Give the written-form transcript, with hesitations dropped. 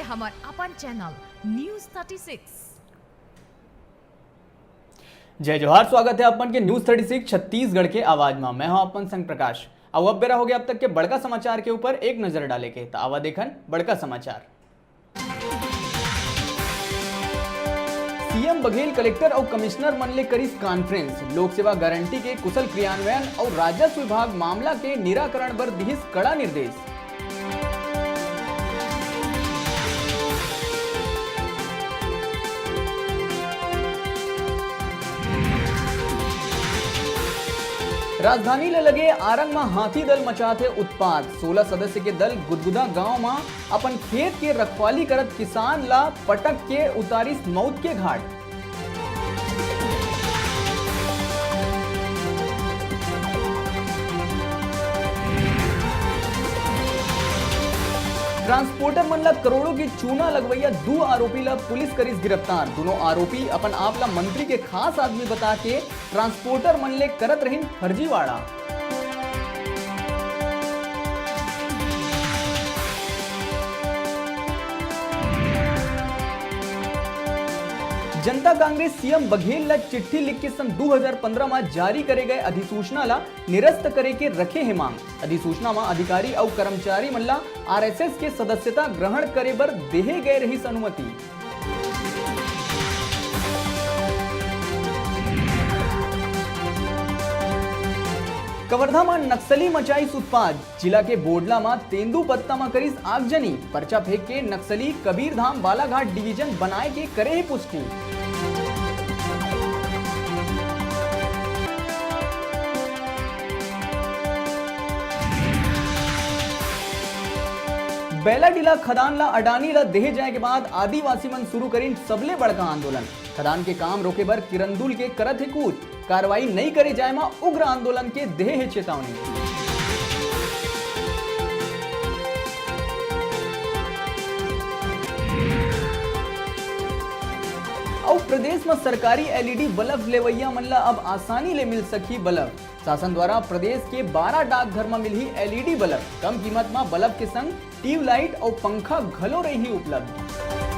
हमार अपन channel news 36। जय जोहार, स्वागत है अपन के न्यूज 36 छत्तीसगढ़ के आवाज में। मैं हूं अपन संग प्रकाश। अब बेरा हो गया अब तक के बड़का समाचार के ऊपर एक नजर डाले के। तो आवा देखन बड़का समाचार। सीएम बघेल कलेक्टर और कमिश्नर मन ले करिस कॉन्फ्रेंस। लोक सेवा गारंटी के कुशल क्रियान्वयन और राजस्व विभाग मामला के निराकरण पर दिहिस कड़ा निर्देश। राजधानी ले लगे आरंग में हाथी दल मचाते उत्पात। 16 सदस्य के दल गुदगुदा गांव में अपन खेत के रखवाली करत किसान ला पटक के उतारिस मौत के घाट। ट्रांसपोर्टर मन ला करोड़ों की चूना लगवैया 2 आरोपी ला पुलिस करिस गिरफ्तार। दोनों आरोपी अपन आप ला मंत्री के खास आदमी बता के ट्रांसपोर्टर मन ले करत रहिन फर्जीवाड़ा। जनता कांग्रेस सीएम बघेल ला चिट्ठी लिख के सन 2015 में जारी करे गए अधिसूचना ला निरस्त करे के रखे है मांग। अधिसूचना में अधिकारी और कर्मचारी मन ला आरएसएस के सदस्यता ग्रहण करे बर देहे गए रही अनुमति। कवर्धा में नक्सली मचाइस उत्पाद। जिला के बोडला में तेंदुपत्ता में करिस आगजनी। पर्चा फेंक के नक्सली कबीरधाम बालाघाट डिवीजन बनाए के करे है पुष्टि। बेलाडीला खदान ला अडानी ला देहे जाए के बाद आदिवासी मन शुरू करीन सबले बड़का आंदोलन। खदान के काम रोके बर किरंदुल के करत है कूच। कार्रवाई नहीं करे जाए में उग्र आंदोलन के देहे है चेतावनी। और प्रदेश में सरकारी एलईडी बल्ब लेवैया मन ला अब आसानी ले मिल सकी बल्ब। शासन द्वारा प्रदेश के 12 डाकघर में मिली एलईडी बल्ब। कम कीमत में बल्ब के संग ट्यूबलाइट और पंखा घलो रही उपलब्ध।